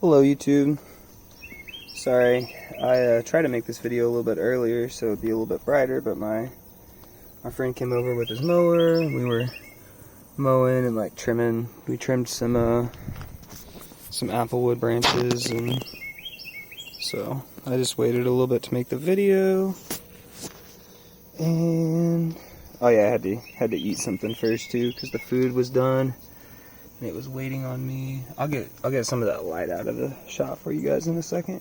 Hello YouTube. Sorry, I tried to make this video a little bit earlier so it'd be a little bit brighter, but my friend came over with his mower. We were mowing and like trimming. We trimmed some applewood branches, and so I just waited a little bit to make the video. And oh yeah, I had to eat something first too because the food was done. It was waiting on me. I'll get some of that light out of the shot for you guys in a second.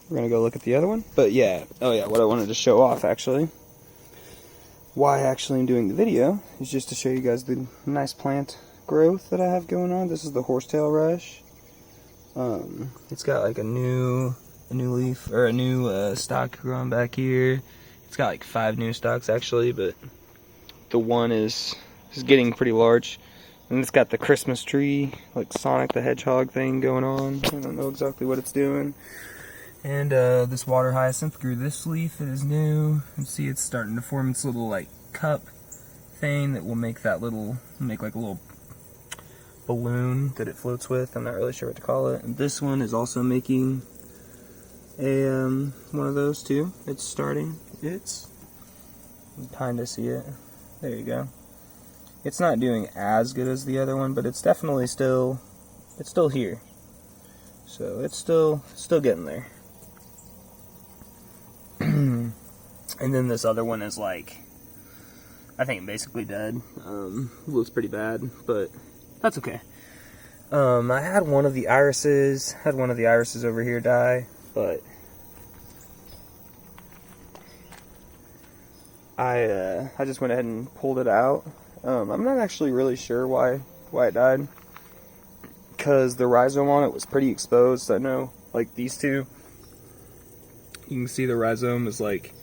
We're gonna go look at the other one. But yeah, oh yeah, what I wanted to show off actually, why actually I'm doing the video, is just to show you guys the nice plant growth that I have going on. This is the horsetail rush. It's got like a new leaf, or a new stalk growing back here. It's got like 5 new stalks actually, but the one is getting pretty large. And it's got the Christmas tree, like Sonic the Hedgehog thing going on. I don't know exactly what it's doing. And this water hyacinth grew this leaf that is new. You can see it's starting to form its little like cup thing that will make like a little balloon that it floats with. I'm not really sure what to call it. And this one is also making a one of those too. It's starting. You can kind of see it. There you go. It's not doing as good as the other one, but it's definitely still here. So it's still getting there. And then this other one is like, I think basically dead. Looks pretty bad, but that's okay. I had one of the irises over here die, but I just went ahead and pulled it out. I'm not actually really sure why it died, because the rhizome on it was pretty exposed. I know, like these two, you can see the rhizome is like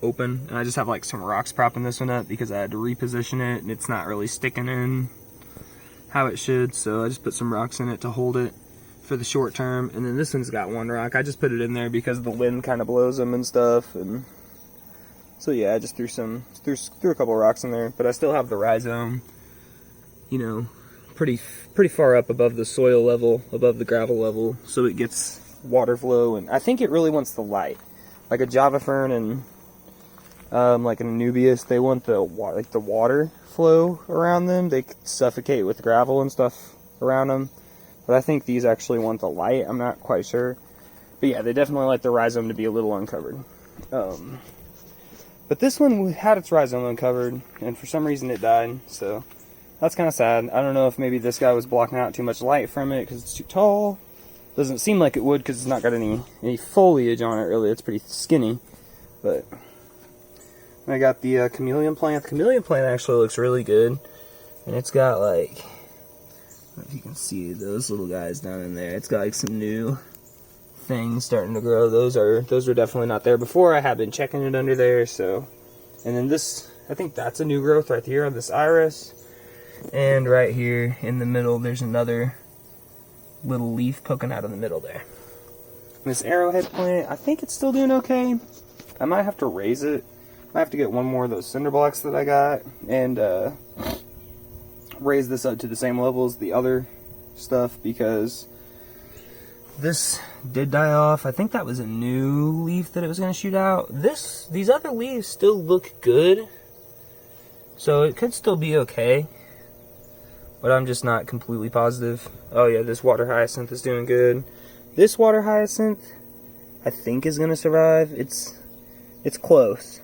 open, and I just have like some rocks propping this one up because I had to reposition it, and it's not really sticking in how it should, so I just put some rocks in it to hold it for the short term. And then this one's got one rock. I just put it in there because the wind kind of blows them and stuff, and so yeah, I just threw a couple rocks in there, but I still have the rhizome, you know, pretty far up above the soil level, above the gravel level, so it gets water flow. And I think it really wants the light, like a Java fern and like an Anubias. They want the water flow around them. They suffocate with gravel and stuff around them, but I think these actually want the light. I'm not quite sure, but yeah, they definitely like the rhizome to be a little uncovered. But this one had its rhizome uncovered, and for some reason it died, so that's kind of sad. I don't know if maybe this guy was blocking out too much light from it because it's too tall. Doesn't seem like it would because it's not got any foliage on it, really. It's pretty skinny. But I got the chameleon plant. The chameleon plant actually looks really good, and it's got like, I don't know if you can see those little guys down in there. It's got like some new things starting to grow. Those are definitely not there before. I have been checking it under there. So, and then this, I think that's a new growth right here on this iris, and right here in the middle there's another little leaf poking out in the middle there. And this arrowhead plant, I think it's still doing okay. I might have to raise it. I might have to get one more of those cinder blocks that I got and raise this up to the same level as the other stuff, because this did die off. I think that was a new leaf that it was going to shoot out. These other leaves still look good, so it could still be okay, but I'm just not completely positive. Oh yeah, this water hyacinth is doing good. This water hyacinth, I think, is going to survive. It's close.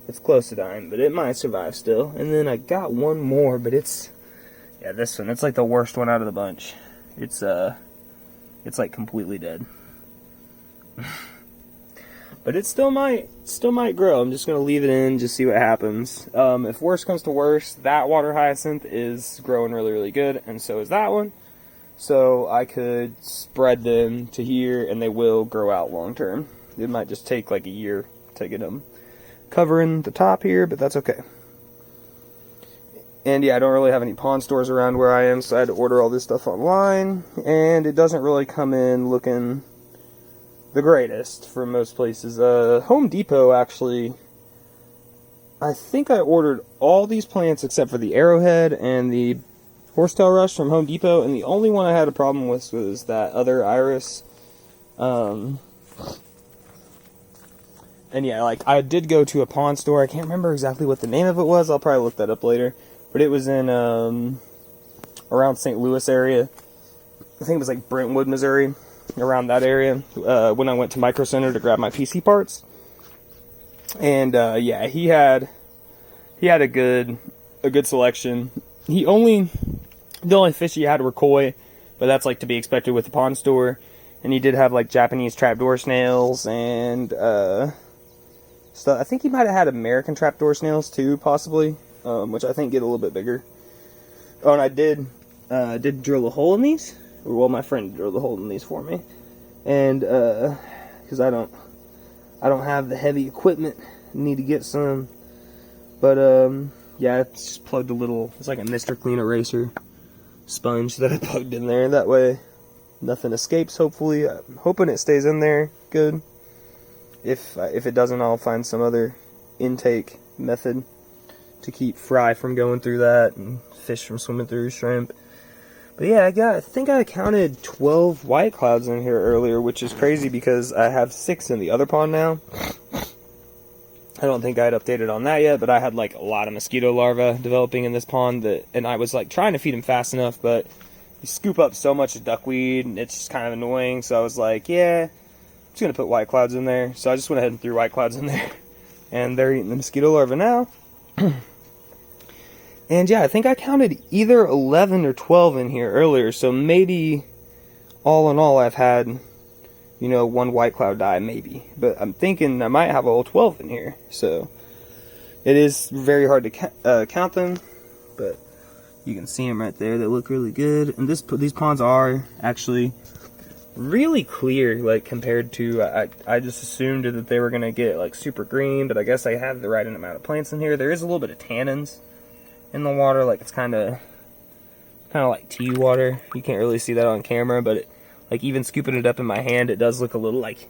It's close to dying, but it might survive still. And then I got one more, but it's this one. It's like the worst one out of the bunch. It's like completely dead. But it still might grow. I'm just gonna leave it in, just see what happens. If worse comes to worse, that water hyacinth is growing really, really good, and so is that one. So I could spread them to here, and they will grow out long term. It might just take like a year to get them covering the top here, but that's okay. And yeah, I don't really have any pawn stores around where I am, so I had to order all this stuff online, and it doesn't really come in looking the greatest for most places. Home Depot, actually, I think I ordered all these plants except for the arrowhead and the horsetail rush from Home Depot, and the only one I had a problem with was that other iris. And yeah, like, I did go to a pond store. I can't remember exactly what the name of it was. I'll probably look that up later. But it was in around St. Louis area. I think it was like Brentwood, Missouri, around that area, when I went to Micro Center to grab my PC parts. And yeah, he had a good selection. The only fish he had were koi, but that's like to be expected with the pond store. And he did have like Japanese trapdoor snails and stuff. I think he might have had American trapdoor snails too, possibly, which I think get a little bit bigger. Oh, and I did drill a hole in these. Well, my friend drilled a hole in these for me, and because I don't have the heavy equipment, need to get some. But yeah, I just plugged a little. It's like a Mr. Clean eraser sponge that I plugged in there. That way, nothing escapes. Hopefully, I'm hoping it stays in there good. If it doesn't, I'll find some other intake method to keep fry from going through that and fish from swimming through, shrimp. But yeah, I think I counted 12 white clouds in here earlier, which is crazy because I have 6 in the other pond now. I don't think I had updated on that yet, but I had like a lot of mosquito larvae developing in this pond, and I was like trying to feed them fast enough, but you scoop up so much duckweed and it's just kind of annoying. So I was like, yeah, I'm just gonna put white clouds in there. So I just went ahead and threw white clouds in there, and they're eating the mosquito larvae now. And yeah, I think I counted either 11 or 12 in here earlier, so maybe all in all I've had, you know, 1 white cloud die, maybe. But I'm thinking I might have all 12 in here, so it is very hard to count them, but you can see them right there. They look really good, and these ponds are actually really clear, like compared to, I just assumed that they were going to get like super green, but I guess I have the right amount of plants in here. There is a little bit of tannins in the water, like it's kind of like tea water. You can't really see that on camera, but like even scooping it up in my hand, it does look a little like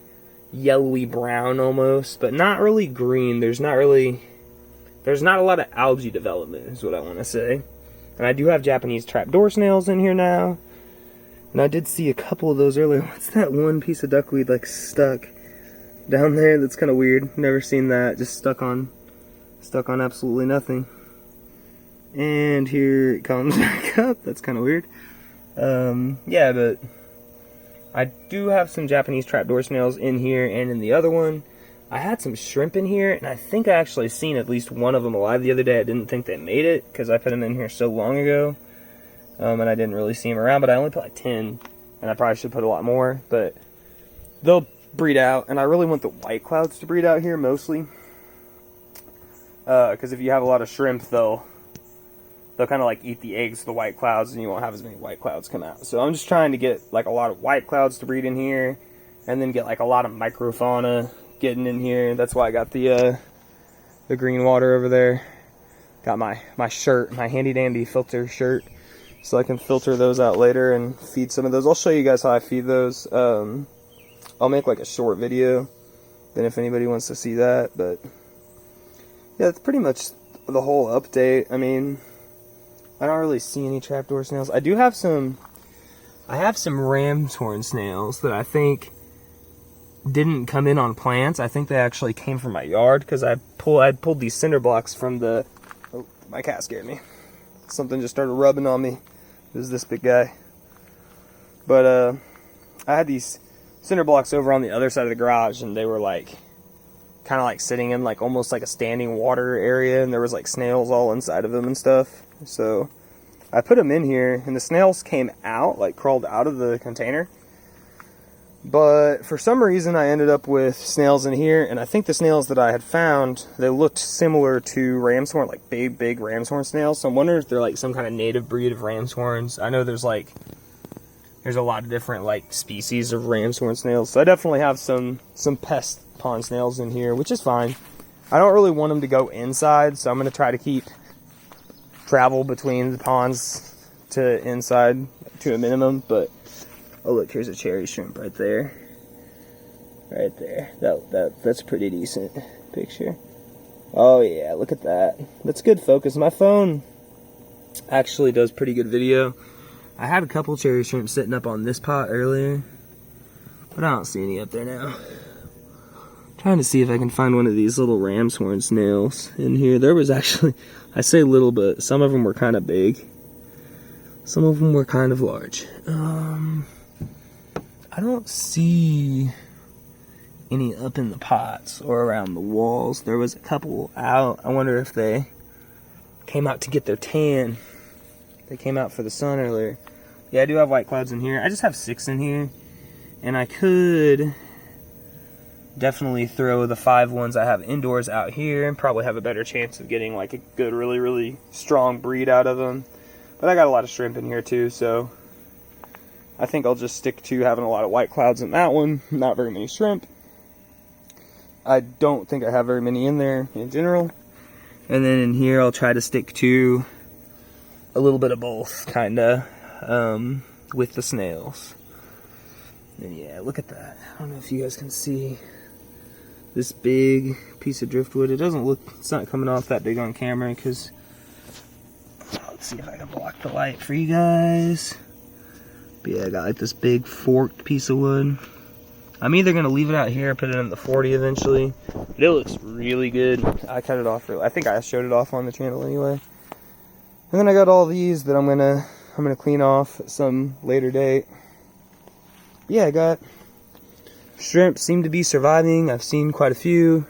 yellowy brown almost, but not really green. There's not a lot of algae development is what I want to say. And I do have Japanese trapdoor snails in here now, and I did see a couple of those earlier. What's that one piece of duckweed like stuck down there? That's kind of weird. Never seen that. Just stuck on absolutely nothing. And here it comes back up. That's kind of weird. Yeah, but I do have some Japanese trapdoor snails in here and in the other one. I had some shrimp in here, and I think I actually seen at least one of them alive the other day. I didn't think they made it because I put them in here so long ago, and I didn't really see them around, but I only put like 10, and I probably should put a lot more, but they'll breed out, and I really want the white clouds to breed out here mostly, because if you have a lot of shrimp, they'll kind of like eat the eggs of the white clouds, and you won't have as many white clouds come out. So I'm just trying to get like a lot of white clouds to breed in here, and then get like a lot of microfauna getting in here. That's why I got the green water over there. Got my shirt, my handy dandy filter shirt, so I can filter those out later and feed some of those. I'll show you guys how I feed those. I'll make like a short video then if anybody wants to see that. But yeah, that's pretty much the whole update. I mean, I don't really see any trapdoor snails. I have some ram's horn snails that I think didn't come in on plants. I think they actually came from my yard because I pulled these cinder blocks from the... Oh, my cat scared me. Something just started rubbing on me. It was this big guy. But I had these cinder blocks over on the other side of the garage, and they were like kind of like sitting in like almost like a standing water area, and there was like snails all inside of them and stuff. So I put them in here, and the snails came out, like crawled out of the container. But for some reason I ended up with snails in here, and I think the snails that I had found, they looked similar to ram's horn, like big ram's horn snails. So I'm wondering if they're like some kind of native breed of ram's horns. I know there's a lot of different like species of ram's horn snails. So I definitely have some pest pond snails in here, which is fine. I don't really want them to go inside, so I'm going to try to keep travel between the ponds to inside to a minimum. But oh look, here's a cherry shrimp right there. Right there. That's a pretty decent picture. Oh yeah, look at that. That's good focus. My phone Actually does pretty good video. I had a couple cherry shrimp sitting up on this pot earlier, but I don't see any up there now. Trying to see if I can find one of these little ram's horn snails in here. There was actually, I say little, but some of them were kind of big. Some of them were kind of large. I don't see any up in the pots or around the walls. There was a couple out. I wonder if they came out to get their tan. They came out for the sun earlier. Yeah, I do have white clouds in here. I just have 6 in here. And I could definitely throw the 5 ones I have indoors out here and probably have a better chance of getting like a good, really, really strong breed out of them. But I got a lot of shrimp in here too, so I think I'll just stick to having a lot of white clouds in that one. Not very many shrimp. I don't think I have very many in there in general. And then in here I'll try to stick to a little bit of both, kinda, with the snails. And yeah, look at that. I don't know if you guys can see this big piece of driftwood. It doesn't look, it's not coming off that big on camera because, let's see if I can block the light for you guys. But yeah, I got like this big forked piece of wood. I'm either gonna leave it out here or put it in the 40 eventually. But it looks really good. I cut it off, I think I showed it off on the channel anyway. And then I got all these that I'm gonna clean off at some later date. Yeah, I got shrimp seem to be surviving. I've seen quite a few.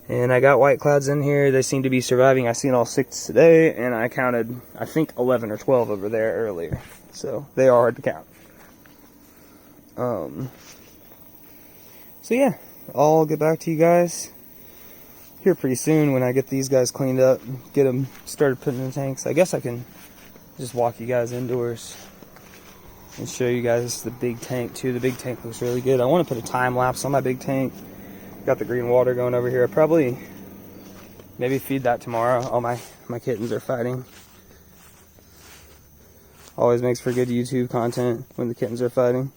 And I got white clouds in here. They seem to be surviving. I've seen all 6 today, and I counted, I think, 11 or 12 over there earlier. So they are hard to count. So yeah, I'll get back to you guys here pretty soon when I get these guys cleaned up, get them started putting in the tanks. I guess I can just walk you guys indoors and show you guys the big tank too. The big tank looks really good. I want to put a time lapse on my big tank. Got the green water going over here. I probably maybe feed that tomorrow. Oh, my kittens are fighting. Always makes for good YouTube content when the kittens are fighting.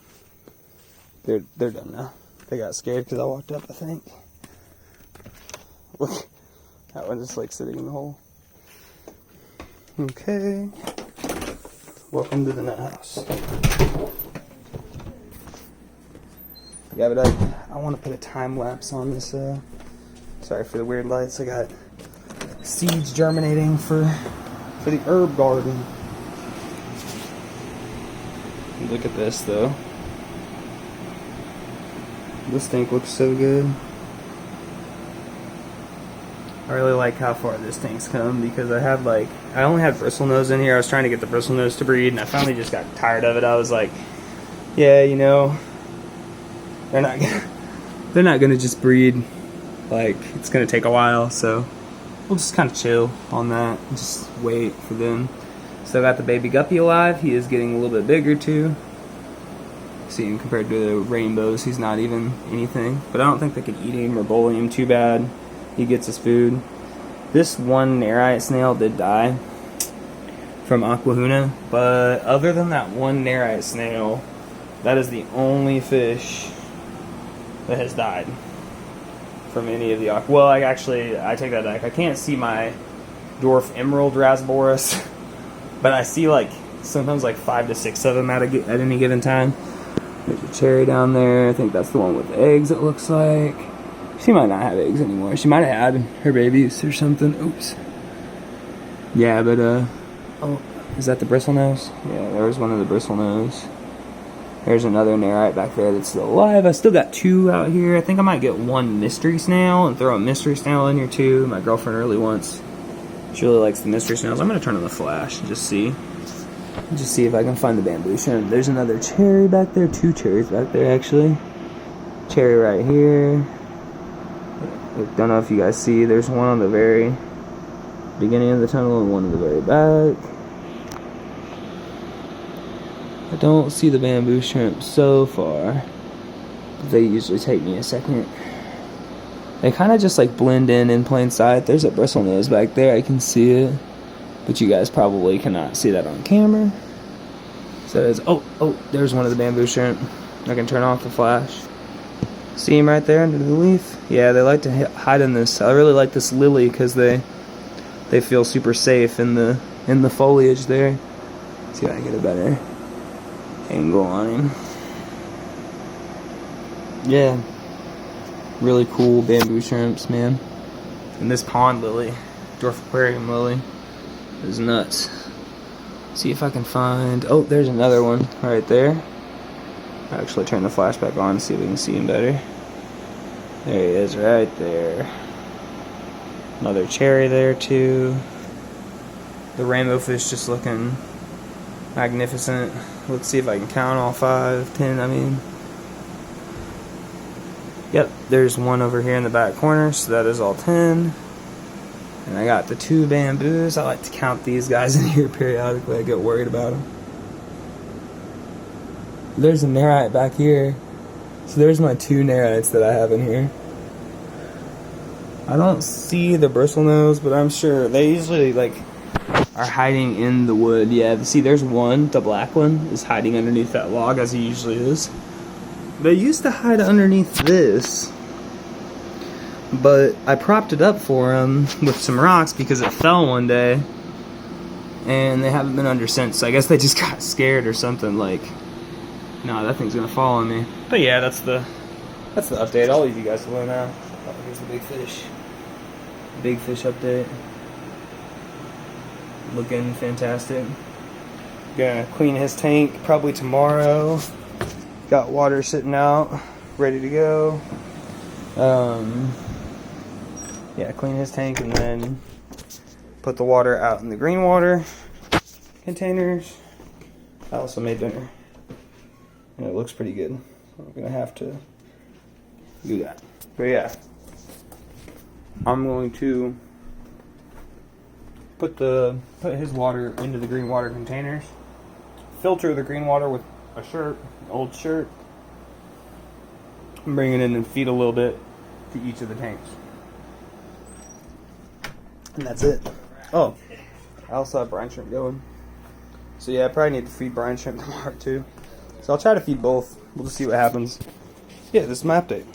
They're done now. They got scared because I walked up, I think. Look, that one just like sitting in the hole. Okay. Welcome to the nut house. Yeah, but I want to put a time lapse on this. Sorry for the weird lights. I got seeds germinating for the herb garden. Look at this though. This tank looks so good. I really like how far this tank's come because I only had bristlenose in here. I was trying to get the bristlenose to breed, and I finally just got tired of it. I was like, yeah, you know, they're not gonna just breed. Like, it's gonna take a while, so we'll just kind of chill on that and just wait for them. Still got the baby guppy alive. He is getting a little bit bigger too. See him compared to the rainbows, he's not even anything. But I don't think they could eat him or bully him too bad. He gets his food. This one Nerite snail did die from Aquahuna, but other than that one Nerite snail, that is the only fish that has died from any of the well, I take that back. I can't see my dwarf emerald rasboris, but I see like sometimes like 5 to 6 of them at any given time. There's a cherry down there. I think that's the one with eggs, it looks like. She might not have eggs anymore. She might have had her babies or something. Oops. Yeah, but, oh, is that the bristlenose? Yeah, there was one of the bristlenose. There's another Nerite back there that's still alive. I still got 2 out here. I think I might get 1 mystery snail and throw a mystery snail in here too. My girlfriend really wants, she really likes the mystery snails. I'm going to turn on the flash and just see if I can find the bamboo shrimp. There's another cherry back there. 2 cherries back there, actually. Cherry right here. I don't know if you guys see, there's one on the very beginning of the tunnel and one in the very back. I don't see the bamboo shrimp so far. They usually take me a second. They kind of just like blend in plain sight. There's a bristlenose back there, I can see it. But you guys probably cannot see that on camera. So it's, oh, there's one of the bamboo shrimp. I can turn off the flash. See him right there under the leaf? Yeah, they like to hide in this. I really like this lily because they feel super safe in the in the foliage there. See if I can get a better angle on him. Yeah, really cool bamboo shrimps, man. And this pond lily, dwarf aquarium lily, is nuts. See if I can find, oh, there's another one right there. I'll actually turn the flash back on, see if we can see him better. There he is right there. Another cherry there too. The rainbow fish just looking magnificent. Let's see if I can count all 5, 10, I mean. Yep, there's one over here in the back corner, so that is all 10. And I got the 2 bamboos. I like to count these guys in here periodically. I get worried about them. There's a nerite back here. So there's my 2 nerites that I have in here. I don't see the bristlenose, but I'm sure they usually like are hiding in the wood. Yeah, see there's one, the black one, is hiding underneath that log as he usually is. They used to hide underneath this, but I propped it up for him with some rocks because it fell one day, and they haven't been under since. So I guess they just got scared or something. Like, no, that thing's gonna fall on me. But yeah, that's the update. I'll leave you guys alone now. Oh, here's the big fish. Big fish update. Looking fantastic. Gonna clean his tank probably tomorrow. Got water sitting out, ready to go. Yeah, clean his tank and then put the water out in the green water containers. I also made dinner, and it looks pretty good. So I'm gonna have to do that. But yeah, I'm going to put his water into the green water containers. Filter the green water with a shirt, an old shirt. Bring it in and feed a little bit to each of the tanks. And that's it. Oh, I also have brine shrimp going. So yeah, I probably need to feed brine shrimp tomorrow too. So I'll try to feed both. We'll just see what happens. Yeah, this is my update.